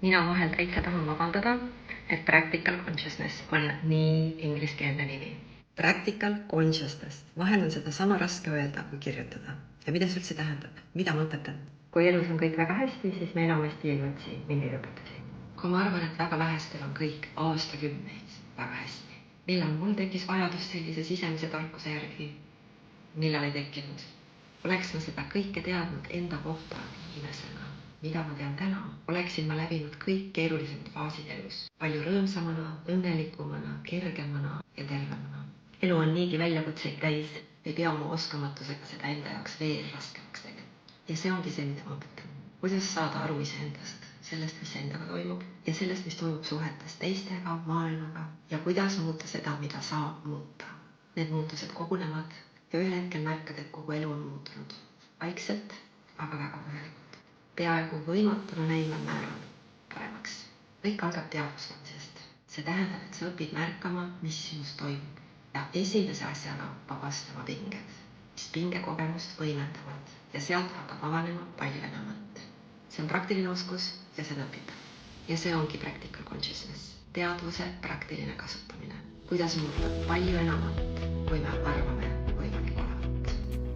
Mina vahel täitsa tahan vabandada, et practical consciousness on nii ingliskeelne nimi. Practical consciousness. Vahel on seda sama raske öelda kui kirjutada. Ja mida see üldse tähendab? Mida ma õpetan? Kui elus on kõik väga hästi, siis me enamasti ei otsi mingeid õpetusi. Kui ma arvan, et väga vähestel on kõik aastakümneid väga hästi. Millal mul tekkis vajadus sellise sisemise tarkuse järgi? Millal ei tekkinud? Oleks ma seda kõike teadnud enda kohta inimesena, mida ma tean täna, oleksin ma läbinud kõik keerulisemad faasid elus. Palju rõõmsamana, õnnelikumana, kergemana ja tervemana. Elu on niigi väljakutseid täis, ei pea oma oskamatusega seda enda jaoks veel raskemaks tegema. Ja see ongi see, mida ma õpetan. Kuidas saada aru iseendast, sellest, mis endaga toimub ja sellest, mis toimub suhetes teistega, maailmaga ja kuidas muuta seda, mida saab muuta. Need muutused kogunevad ja ühel hetkel märkad, et kogu elu on muutunud. Vaikselt, aga väga põhjalikult. Peaaegu võimatuna näival määral paremaks. Kõik algab teadvustamisest. See tähendab, et sa õpid märkama, mis sinus toimub. Ja esimese asjana vabastama pinged, mis pingekogemust võimendavad ja sealt hakkab avanema palju enamat. See on praktiline oskus ja see õpib. Ja see ongi practical consciousness. Teadvuse praktiline kasutamine. Kuidas muuta palju enamat, kui me arvame.